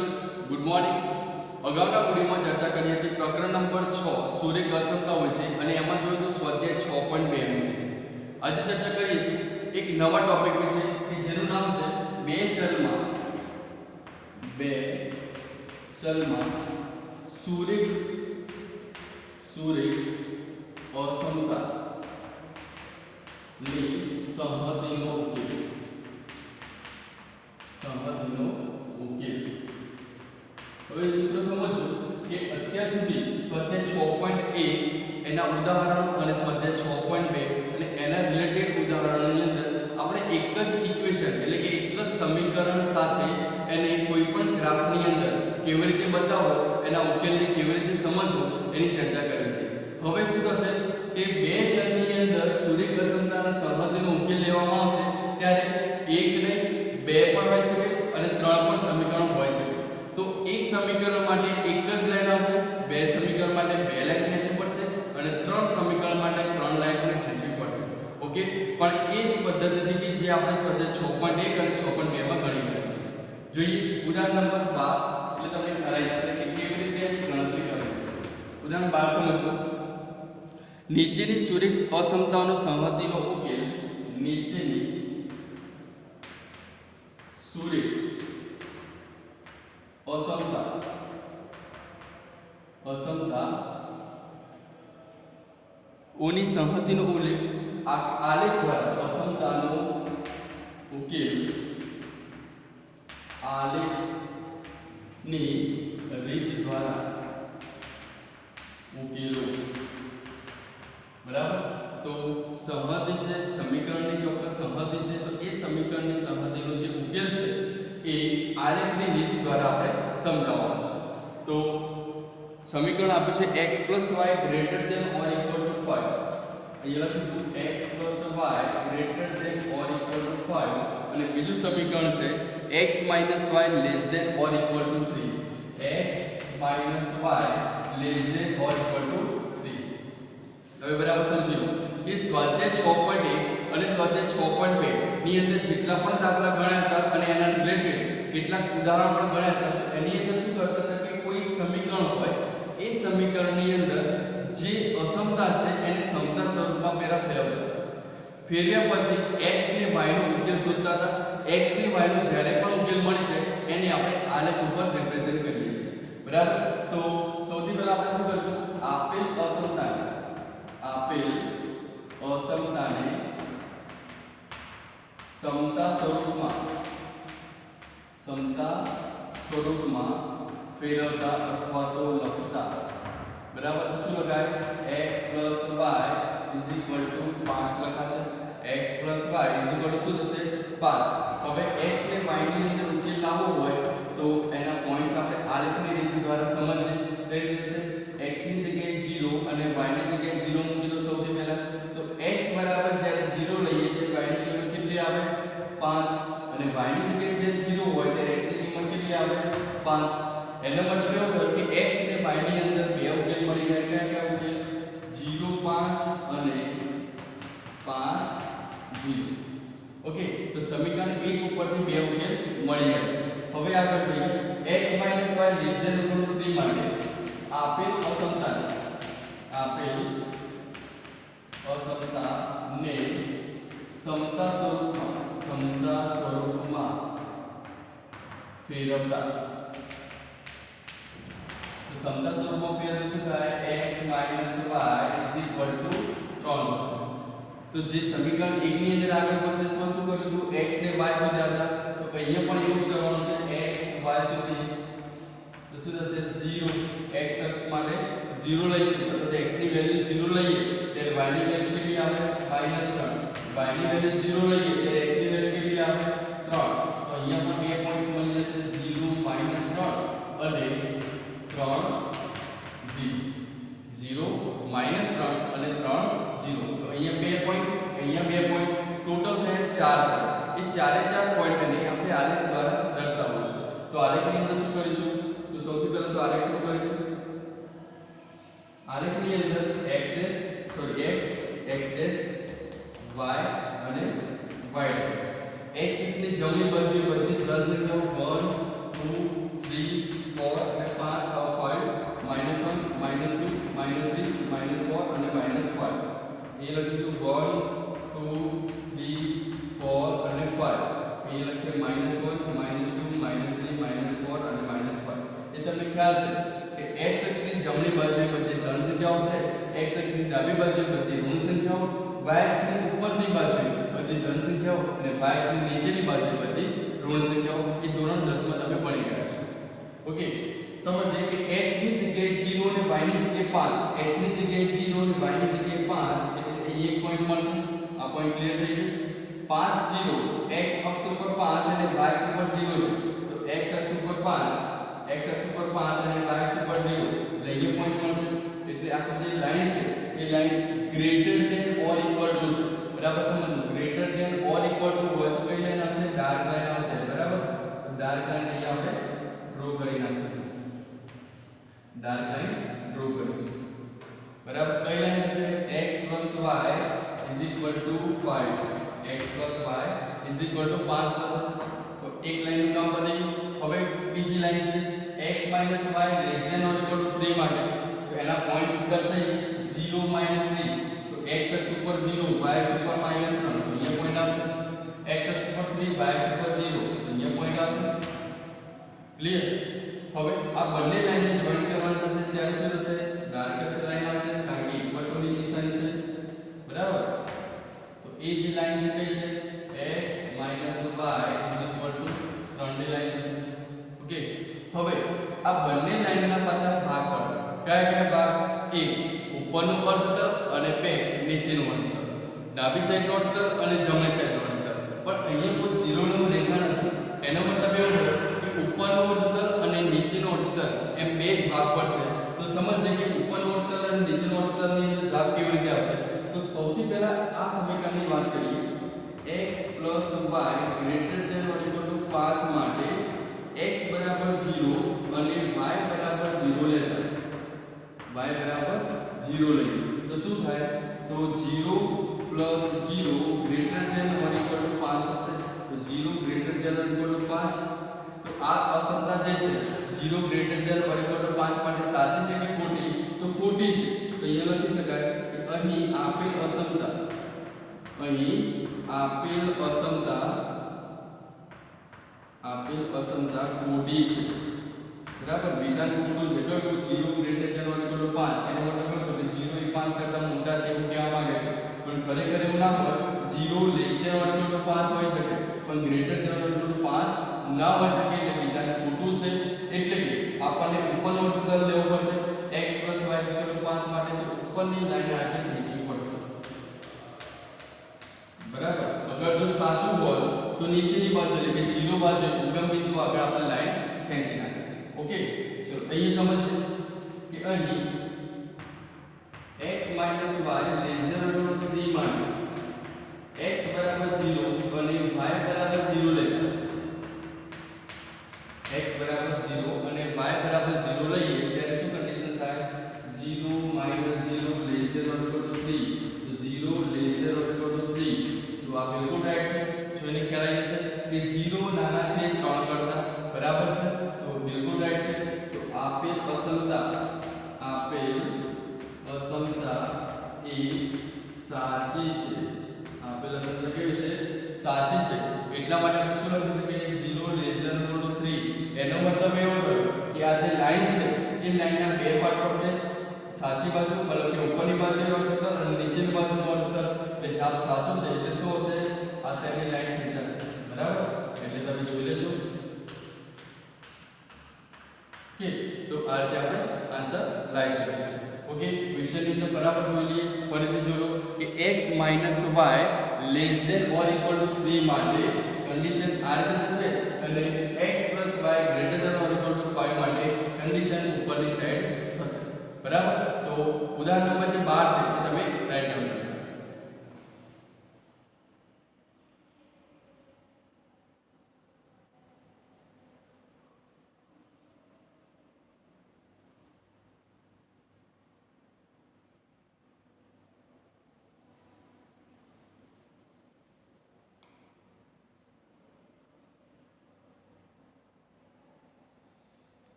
Students, good morning. અગાઉના વિડીયોમાં ચર્ચા કરી હતી પ્રકરણ નંબર 6 સૂર્ય અસમતાઓ વિશે અને એમાં જોયું હતું સ્વાધ્યાય 6.2 વિશે. આજે ચર્ચા કરીએ છીએ એક નવા ટોપિક વિશે કે જેનું નામ છે બે ચલમાં સૂર્ય અસમતા ની સંહતિનો ઉકેલ. હવે મિત્રો સમજો કે અત્યાર સુધી સ્વાધ્યાય 6.1 એના ઉદાહરણો અને સ્વાધ્યાય 6.2 અને એના રિલેટેડ ઉદાહરણોની અંદર આપણે એક જ ઇક્વેશન એટલે કે એક જ સમીકરણ સાથે એને કોઈ પણ ગ્રાફની અંદર કેવી રીતે બતાવવો, એના ઉકેલને કેવી રીતે સમજવો એની ચર્ચા કરી હતી. હવે શું થશે કે બે ચલની અંદર સૂર્ય અસમતાના સંહતિનો ઉકેલ લેવામાં આવશે ત્યારે એક નહીં બે પણ હોઈ શકે અને ત્રણ પણ સમીકરણ હોઈ શકે. તો એક સમીકરણ માટે એક જ લાઈન આવશે, બે સમીકરણ માટે બે લાઈન ખેંચવી પડશે અને ત્રણ સમીકરણ માટે ત્રણ લાઈન પણ ખેંચવી પડશે. ઓકે, પણ એ જ પદ્ધતિ કે જે આપણે સ્વાધ્યાય 6.1 અને 6.2 માં ગણી રહ્યા છીએ. જોઈએ ઉદાહરણ નંબર 12 એટલે તમને ખ્યાલ આવી જશે કે કેવી રીતે એની ગણતરી કરવી છે. ઉદાહરણ 12 સમજો. નીચેની સૂર્ય અસમતાઓનો સંહતિનો ઉકેલ નીચેની સૂર્ય ઓની સંહતિનો ઉલ્લેખ આલેખ દ્વારા અસમતાનો ઉકેલ આલેખની રીત દ્વારા ઉકેલો. બરાબર, તો સંહતિ છે, સમીકરણની ચોક્કસ સંહતિ છે, તો એ સમીકરણની સંહતિનો જે ઉકેલ છે એ આલેખની રીત દ્વારા આપણે સમજાવવાનું છે. તો સમીકરણ આપ્યું છે x + y > or = 5. અહીંયા લખીશું x + y > or = 5 અને બીજું સમીકરણ છે x - y < or = 3. x - y < or = 3. હવે બરાબર સમજી લો કે સ્વાધ્યાય 6.1 અને સ્વાધ્યાય 6.2 ની અંદર જેટલા પણ દાખલા ગણ્યા હતા અને એના રિલેટેડ કેટલાક ઉદાહરણ પણ ગણ્યા હતા, તો એની અંદર શું કરતા હતા કે કોઈ એક સમીકરણ હોય, એ સમીકરણની અંદર જે અસમતા છે એને સમતા સ્વરૂપમાં પહેલા ફેરવતા હતા. ફેરવ્યા પછી x ને y નો ઉકેલ શોધતા હતા. x ને y નો જ્યારે પણ ઉકેલ મળી જાય એને આપણે આલેખ ઉપર રિપ્રેઝન્ટ કરીએ છીએ. બરાબર, તો સૌથી પહેલા આપણે શું કરશું, આપેલ અસમતાને સમતા સ્વરૂપમાં ફેરવતા અથવા તો લખતા. બરાબર, તો શું લખાય, x + y = 5 લખાશે. x + y = શું થશે, 5. હવે x ને y ની અંદર ઉકેલ લાવવો હોય તો એના પોઈન્ટ્સ આપણે આલેખની રીત દ્વારા સમજીએ. કઈ રીતે થશે, x ની જગ્યાએ 0 અને y ની જગ્યાએ 0 મૂકી દો સૌથી પહેલા. તો x બરાબર જ્યારે 0 લઈએ ત્યારે y ની કિંમત કેટલી આવે, 5 અને y ની જગ્યાએ જે 0 હોય ત્યારે x ની કિંમત કેટલી આવે, 5. એનો મતલબ એવો થયો કે x અને y ની અંદર બે ઉકેલ મળી ગયા. કયા ઉકેલ, 0 5 અને 5 0. ઓકે, તો સમીકરણ 1 ઉપરથી બે ઉકેલ મળી ગયા છે. હવે આગળ જઈએ x - y > 3 માટે આપેલ અસમતાને સમતા સ્વરૂપમાં ફેરવતા. તો સમતા સ્વરૂપમાં ફેરવતા શું થાય, x - y = 3 થશે. તો જે સમીકરણ 1 ની અંદર આગળ પ્રોસેસમાં શું કર્યું હતું, x ને y શોધ્યા હતા, તો અહીંયા પણ એવું જ કરવાનું છે, x y શોધી. તો શું થશે, 0. x અક્ષ માટે 0 લઈશું તો x ની વેલ્યુ 0 લઈએ ત્યારે y ની વેલ્યુ કેટલી આવે, -3. y ની વેલ્યુ 0 લઈએ ત્યારે x ની વેલ્યુ કેટલી આવે, 3. તો અહીંયા પણ બે પોઈન્ટ્સ મળી જશે, 0 - 3 અને 3 0 - 3 અને 3 0. તો અહીંયા બે પોઈન્ટ ટોટલ થયા 4 પોઈન્ટ. એ ચારે ચાર પોઈન્ટને આપણે આલેખ દ્વારા દર્શાવવું છે. તો આલેખની અંદર શું કરીશું, તો સૌથી પહેલા તો આલેખ શું કરીશું, આલેખની અંદર x y અને y. x ની જમણી બાજુએ બધી ત્રણ સંખ્યાઓ 1 2 3 એ તમને ખ્યાલ છે કે x અક્ષની જમણી બાજુએ બધી ધન સંખ્યાઓ છે, x અક્ષની ડાબી બાજુએ બધી ઋણ સંખ્યાઓ, y અક્ષની ઉપરની બાજુએ બધી ધન સંખ્યાઓ અને y અક્ષની નીચેની બાજુએ બધી ઋણ સંખ્યાઓ. એ ધોરણ 10 માં તમે ભણી ગયા છો. ઓકે, સમજીએ કે x ની જગ્યાએ 0 અને y ની જગ્યાએ 5, x ની જગ્યાએ 0 અને y ની જગ્યાએ 5 એટલે અહીં એક પોઈન્ટ મળશે. આ પોઈન્ટ ક્લિયર થઈ ગયું. 5 0 x અક્ષ ઉપર 5 અને y અક્ષ ઉપર 0 છે, તો x અક્ષ ઉપર 5, x અક્ષ ઉપર 5 અને y અક્ષ ઉપર 0 એટલે અહીં પોઈન્ટ મળશે. એટલે આ જે લાઈન છે એ line greater than or equal to છે. બરાબર સમજો, greater than or equal to હોય તો કઈ લાઈન આવશે? ડાર્ક લાઈન આવશે. બરાબર, તો ડાર્ક લાઈન અહીં આપણે ડ્રો કરી નાખીશું. ડાર્ક લાઈન ડ્રો કરીશું. બરાબર, કઈ લાઈન હશે? x y = 5, x y = 5 થશે. તો એક લાઈન નું કામ પતી ગયું. હવે બીજી લાઈન છે x - y ≤ 3 માટે, તો એના પોઈન્ટ્સ દર્શાવીએ 0 - 3. તો x અક્ષ ઉપર 0, y અક્ષ ઉપર -3, તો અહીંયા પોઈન્ટ આવશે. x અક્ષ ઉપર 3, y અક્ષ ઉપર 0, તો અહીંયા પોઈન્ટ આવશે. ક્લિયર? હવે આ બંને લાઈનને જોઈન કરવાની થશે ત્યારે શું થશે? ડાર્ક લાઈન આવશે, કારણ કે ઇક્વલ ટુ ની નિશાની છે. બરાબર, તો એ જે લાઈન છે કઈ છે? x - y = 3 ની લાઈન થશે. ઓકે, હવે આ બંને લાઈનના પાછા ભાગ પડશે. કયા કયા ભાગ? એક ઉપરનું અર્ધતલ અને બે નીચેનું અર્ધતલ. ડાબી સાઈડનું અર્ધતલ અને જમણી સાઈડનું અર્ધતલ. પણ અહીંયા કોઈ શિરોમણી રેખા નથી. એનો મતલબ એવો છે કે ઉપરનું અર્ધતલ અને નીચેનું અર્ધતલ એમ બે જ ભાગ પડશે. તો સમજીએ કે ઉપરનું અર્ધતલ અને નીચેનું અર્ધતલની અંદર જવાબ કેવી રીતે આવશે? તો સૌથી પહેલા આ સમીકરણની વાત કરીએ. x + y > 5 માટે x = 0 અને y = 0 લેતા, y = 0 લઈએ તો શું થાય? તો 0 + 0 > 5 હશે. તો 0 > 5. તો આ અસમતા જે છે 0 > 5 માટે સાચી છે કે ખોટી? તો ખોટી છે. તો અહીંયા લખી શકાય કે અહીં આપેલ અસમતા ખોટી છે. બરાબર, વિધાન ખોટું છે. કયું? 0 > 5. એનો મતલબ એવો કે 0 એ 5 કરતા મોટા છે એવું કહેવા માંગે છે. પણ ખરેખર એવું ના હોય. 0 <= 5 હોઈ શકે પણ <= 5 ના હોઈ શકે. એટલે વિધાન ખોટું છે. એટલે કે આપણને ઉપરનો અર્ધતલ લેવો પડશે. x + y = 5 માટે તો ઉપરની લાઈન આગળ ખેંચવી પડશે. બરાબર, અગર જો સાચું હોય તો નીચેની બાજુ એટલે કે 0 બાજુ ઉગમ બિંદુ આગળ આપણે લાઈન ખેંચી નાખીએ. ઓકે, ચલો અહીંયા સમજીએ કે અહીં x - y <= 3 માટે x = 0 અને y = 0 લેતા, x = 0 અને y = 0 લઈએ ત્યારે શું કન્ડિશન થાય? 0 - 0 <= 3. તો 0 <= 3. તો આ બિલકુલ રાઈટ છે. જોઈને ખ્યાલ આવી જશે કે 0 નાના છે 3 કરતા. બરાબર છે, તો બિલકુલ રાઈટ છે. તો આપેલ અસમતા એ સાચી છે. આપેલ અસમતા કેવી છે? સાચી છે. એટલા માટે આપણે શું લખી શકીએ? 0 <= 3. એનો મતલબ એવો થયો કે આ જે લાઈન છે એ લાઈનના બે પાર્ટ પડશે. સાચી બાજુ મતલબ કે ઉપરની બાજુ અર્ધતલ અને નીચેની બાજુનો અર્ધતલ. એટલે જવાબ સાચો છે. એટલે શું હશે? આ સાઈડની લાઈન ખેંચાશે. બરાબર, એટલે તમે જોઈ લેજો. કે તો આ રીતે આપણે આન્સર લાવી શકીશું. ઓકે, ક્વેશ્ચનની અંદર બરાબર જોઈ લઈએ. ફરીથી જોઈ લો કે x - y <= 3 માટે કન્ડિશન આ રીતે થશે અને x + y > 5 માટે કન્ડિશન ઉપરની સાઈડ થશે. બરાબર, તો ઉદાહરણ નંબર જે 12 છે એ તમે રાઈટ ડાઉન કરો.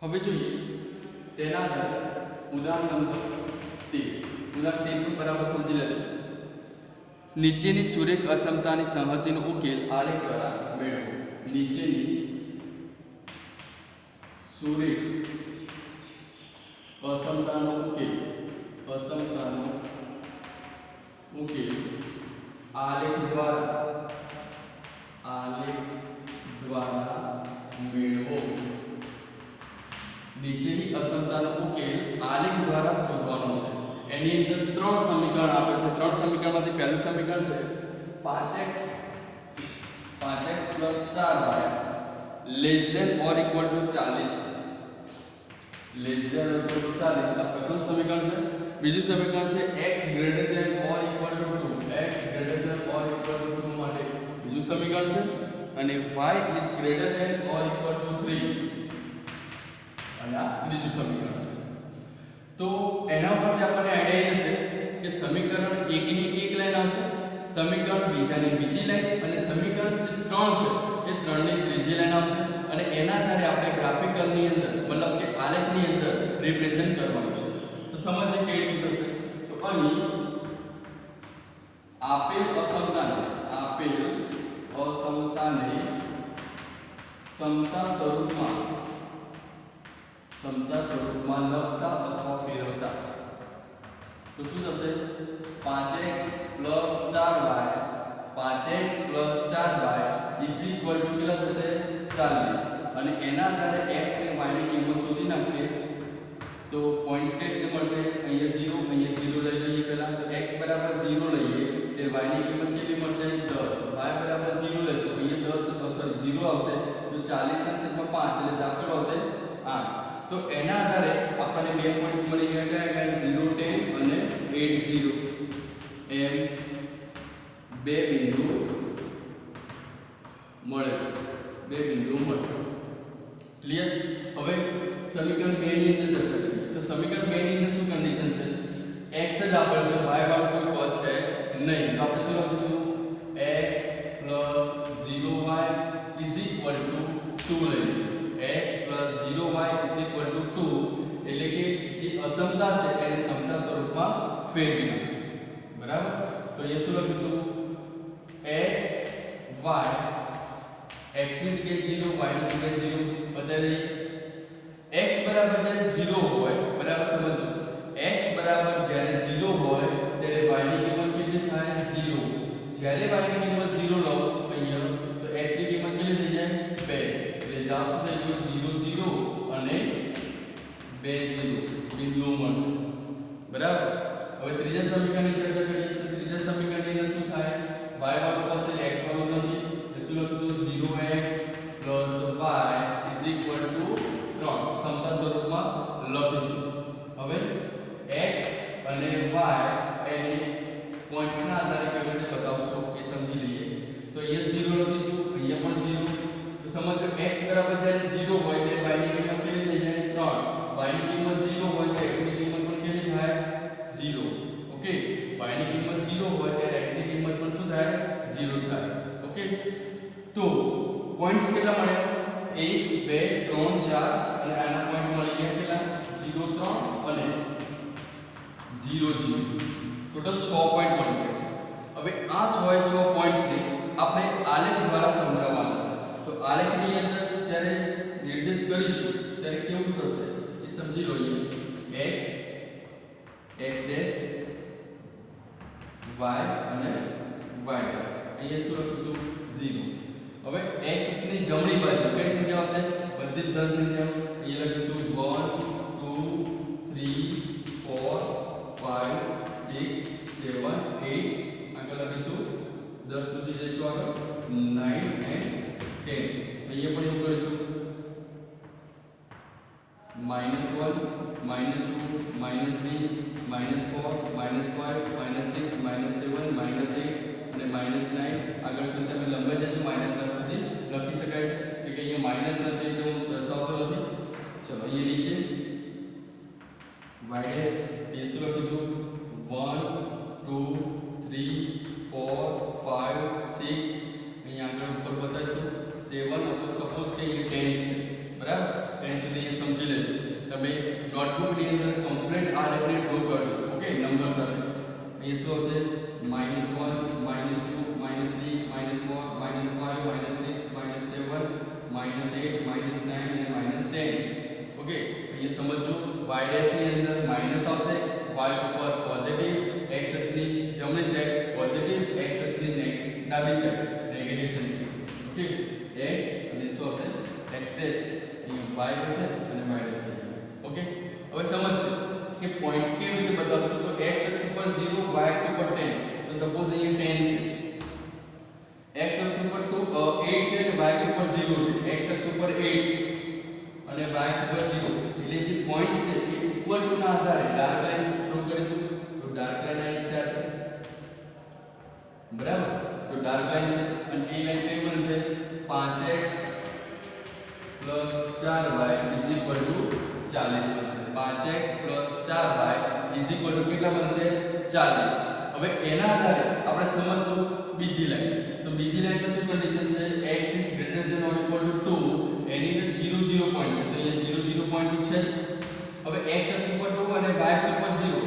હવે જોઈએ તેના આધારે ઉદાહરણ નંબર 13. ઉદાહરણ 13 બરાબર સમજી લેશો. નીચેની સુરેખ અસમતાની સંહતિનો ઉકેલ આલેખ દ્વારા મેળવો. નીચેની સુરેખ અસમતાનો ઉકેલ આલેખ દ્વારા મેળવો. નીચેની અસમતાનો ઉકેલ આલેખ દ્વારા શોધવાનો છે. એની અંદર ત્રણ સમીકરણ આપે છે. ત્રણ સમીકરણમાંથી પહેલું સમીકરણ છે 5x + 4y less than or equal to 40. Less than or equal to 40 આ પ્રથમ સમીકરણ છે. બીજું સમીકરણ છે x greater than or equal to 2. x greater than or equal to 2 માટે બીજું સમીકરણ છે. અને y is greater than or equal to 3 અને આ ત્રીજું સમીકરણ છે. તો એના ઉપરથી આપણને આઈડિયા છે કે સમીકરણ 1 ની એક લાઈન આવશે, સમીકરણ બીજાની બીજી લાઈન અને સમીકરણ 3 છે એ 3 ની ત્રીજી લાઈન આવશે અને એના આધારે આપણે ગ્રાફિકલની અંદર મતલબ કે આલેખની અંદર રિપ્રેઝન્ટ કરવાનું છે. તો સમજીએ કઈ રીતે થશે. તો અહીં આપેલ અસમતાને સમતા સ્વરૂપમાં લખતા અથવા ફેરવતા તો શું થશે 5x + 4y કેટલા થશે 40 અને એના આધારે x અને y ની કિંમત શોધી નાખીએ તો પોઈન્ટ્સ કઈ રીતે મળશે. અહીંયા 0 લઈ લઈએ પહેલા. તો x બરાબર 0 લઈએ તો y ની કિંમત કેટલી મળશે 10. y બરાબર 0 લેશો અહીંયા 0 આવશે તો 40 ના છેદમાં 5 એટલે જવાબ કેટલો આવશે 8. તો એના આધારે આપણને બે પોઈન્ટ્સ મળી ગયા કે 0 10 અને 80 એમ બે બિંદુ મળે છે. ક્લિયર. હવે સમીકરણ 2 ની અંદર ચર્ચા કરીએ. તો સમીકરણ 2 ની અંદર શું કન્ડિશન છે x જ આપેલ છે, y વાળું કોઈ પદ છે નહીં. તો આપણે શું લખીશું x + 0y = 2 લઈએ. x + 0y = 2 એટલે કે જે અસમતા છે એને સમતા સ્વરૂપમાં ફેરવી નાખો. બરાબર. તો અહીંયા શું લખીશું x y x ની જગ્યાએ 0 y ની જગ્યાએ 0 બતાવી દઈએ. x બરાબર જ્યારે 0 હોય બરાબર સમજો. x બરાબર જ્યારે 0 હોય ત્યારે y ની કિંમત કેટલી થાય 0. જ્યારે y ની કિંમત 0 લો અહીંયા તો x ની કિંમત કેટલી થઈ જાય 2. એટલે જવાબ શું થઈ ગયો 0 0 અને 2 0 બિંદુઓ મળશે. બરાબર. હવે ત્રીજા સમીકરણની ચર્ચા કરીએ. તો ત્રીજા સમીકરણની અંદર શું થાય y વાળું પદ છે x વાળું નથી. એટલે શું લખીશું 0x + y = 3 સમતા સ્વરૂપમાં લખીશું. હવે x અને y એને પોઈન્ટ્સના આધારે કેવી રીતે બતાવશો એ સમજી લઈએ. તો અહીંયા 0 લખીશું, અહીંયા પણ 0. તો સમજો x બરાબર જ્યારે 0 હોય ત્યારે y ની કિંમત કેટલી થઈ જાય 3. y ની કિંમત 0 હોય તો x ની કિંમત પણ કેટલી થાય 0. ઓકે. y ની કિંમત 0 હોય ત્યારે x ની કિંમત પણ શું થાય 0 થાય. ઓકે. તો પોઈન્ટ્સ કેટલા મળે 1 2 3 4 અને આના પોઈન્ટ મળી ગયા કેટલા 0 3 અને 0 0. ટોટલ 6 પોઈન્ટ મળી ગયા છે. હવે આ 6 પોઈન્ટ્સને આપણે આલેખ દ્વારા સમજાવવાના છે. તો આલેખની અંદર જ્યારે નિર્દેશ કરીશું ત્યારે કેવું થશે એ સમજી લઈએ. x x' y અને y'. અહીંયા શું લખીશું 0. હવે x ની જમણી બાજુ કઈ સંખ્યા આવશે બધી જ ધન સંખ્યાઓ. અહીંયા લખીશું 1 2 3 4 5 6 7 8. આગળ લખીશું 10 સુધી જઈશું આગળ 9 and 10. અહીંયા પણ એવું કરીશું -1 -2 -3 -4 -5 -6 -7 -8 અને -9. આગળ સુધી તમે લંબાઈ દેજો -10 સુધી લખી શકાય છે કે અહીંયા માઈનસ નથી એટલે હું દર્શાવતો નથી. ચલો અહીંયા નીચે y' એ શું લખીશું 1 2 3 4 5 6. અહીંયા આગળ ઉપર બતાવીશું 7. સપોઝ કે અહીંયા 10 છે. બરાબર. 10 સુધી એ સમજી લેજો. તમે નોટબુકની અંદર કમ્પ્લીટ આ લેખને ડ્રો કરજો. ઓકે. નંબર સાથે અહીંયા શું આવશે -1 -2 -3 -4 -5 -6 -7 -8 -9 અને -10. ઓકે, અહીંયા સમજો y ડેશ ની અંદર માઈનસ આવશે, y ઉપર પોઝિટિવ, x અક્ષની જમણી સાઈડ પોઝિટિવ, x અક્ષની ડાબી સાઈડ નેગેટિવ સંખ્યા. ઓકે, x અને શું આવશે x ડેશ, અહીંયા y હશે અને y ડેશ થશે. ઓકે, હવે સમજજો કે પોઈન્ટ કેવી રીતે બતાવશું. તો x અક્ષ ઉપર 0, y અક્ષ ઉપર 10. તો સપોઝ અહીંયા 10 છે, x અક્ષ ઉપર 8 છે અને y અક્ષ ઉપર 0 છે. x અક્ષ ઉપર 8 અને y અક્ષ ઉપર 0, એટલે જે પોઈન્ટ્સ છે એ ઇક્વલ ટુ ના આધારે ડાર્ક લાઈન ડ્રો કરીશું. તો ડાર્ક લાઈન અહીં છે આ, બરાબર. તો ડાર્ક લાઈન છે અને એ લાઈન કઈ બનશે 5x 4y 40 બનશે. 5x 4y કેટલા બનશે 40. હવે એના આધારે આપણે સમજશું બીજી લાઈન. તો બીજી લાઈનમાં શું કન્ડિશન છે, x is greater than or equal to 2, એની અંદર 0 0 પોઈન્ટ છે. તો અહીંયા 0 0 પોઈન્ટ છે જ. હવે x અક્ષ ઉપર 2 અને y અક્ષ ઉપર 0.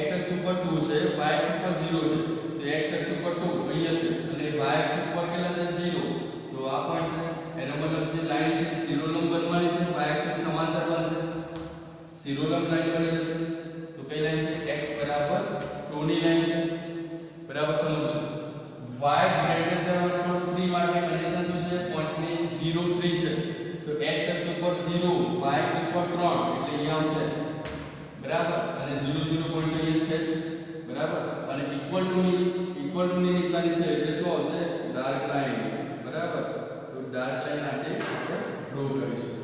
x અક્ષ ઉપર 2 છે, y અક્ષ ઉપર 0 છે. તો x અક્ષ ઉપર 2 અહીંયા છે અને y અક્ષ ઉપર કેટલા છે 0. તો આ પોઈન્ટ છે. એનો મતલબ જે લાઈન છે શિરોલંબ બનવાની છે, y અક્ષ સમાંતર બનશે, શિરોલંબ લાઈન બની જશે. તો કઈ લાઈન છે x બરાબર 2 ની લાઈન છે. બરાબર સમજો. y greater than or equal to 3 માટે કન્ડિશન શું છે, પોઈન્ટ્સની 0 3 છે. તો x અક્ષ ઉપર 0, y અક્ષ ઉપર 3 એટલે અહીંયા આવશે, બરાબર. અને 0 0 પોઈન્ટ અહીંયા છે જ, બરાબર. અને ઇક્વલ ટુ ની નિશાની છે એટલે શું આવશે ડાર્ક લાઈન, બરાબર. તો ડાર્ક લાઈન આપણે ડ્રો કરીશું.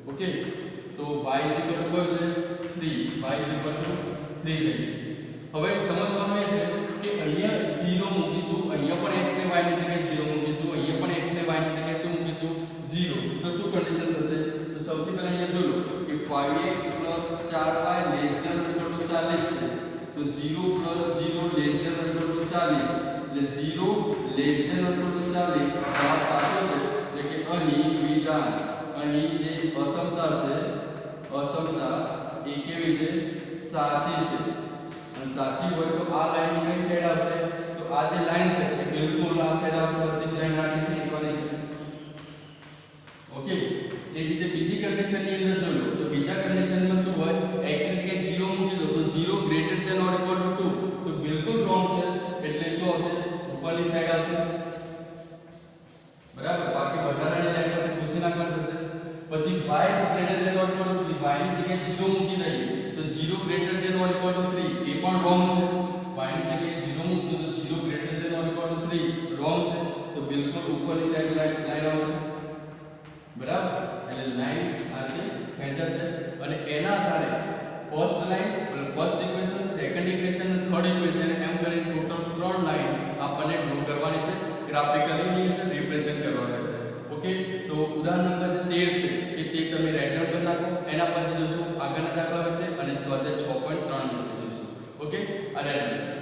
ઓકે, તો y કયો છે 3, y 3 થઈ. હવે સમજવાનું એ છે કે અહીંયા 0 મૂકીશું, અહીંયા પણ x ને y ની જગ્યાએ 0 મૂકીશું, અહીંયા પણ x ને y ની જગ્યાએ શું મૂકીશું 0. તો શું કન્ડિશન થશે. તો સૌથી પહેલા અહીંયા જોજો કે 5x 4y ≤ 40 છે. તો 0 + 0 ≤ 40 એટલે 0 ≤ 40 જવાબ સાચો છે. એટલે કે અહીં વિધાન, અહીં જે અસમતા છે, અસમતા એ કેવી છે સાચી છે. અને સાચી હોય તો આ લાઈન કઈ સાઈડ આવશે, તો આ જે લાઈન છે એ બિલકુલ આ સાઈડ આવશે, બધી લાઈન આટલી ખેંચવાની છે. ઓકે, એ જ રીતે બીજી કન્ડિશન ની અંદર જોજો. તો બીજા કન્ડિશનમાં શું હોય, x ની જગ્યાએ 0 મૂકી દો તો 0 greater than or equal to 2. તો બિલકુલ રોંગ છે એટલે શું આવશે ઉપરની સાઈડ આવશે, બરાબર. બાકી વધારાની લાઈન પછી ભૂસી નાખવાનું થશે. પછી y is greater than or equal to 3, y ની જગ્યાએ 0 મૂકી દઈએ તો 0 greater than or equal to 3 એ પણ રોંગ છે. y ની જગ્યાએ 0 મૂકશું તો 0 greater than or equal to 3 wrong છે. તો બિલકુલ ઉપરની સાઈડ લાઈન આવશે, બરાબર. એટલે લાઈન આથી ખેંચાશે અને એના આધારે ફર્સ્ટ લાઈન એટલે ફર્સ્ટ ઇક્વેશન, સેકન્ડ ઇક્વેશન અને થર્ડ ઇક્વેશન એમ કરીને ટોટલ 3 લાઈન આપણને ડ્રો કરવાની છે, ગ્રાફિકલી ની અંદર રિપ્રેઝન્ટ કરવાના છે. ઓકે, તો ઉદાહરણ નંબર જે 13 છે એ તે તમે રાઈટ ડાઉન કરી નાખો. એના પછી જોશું આગળના દાખલા વિશે અને સ્વાધ્યાય 6.3 વિશે જોશું. ઓકે, આ રાઈટ ડાઉન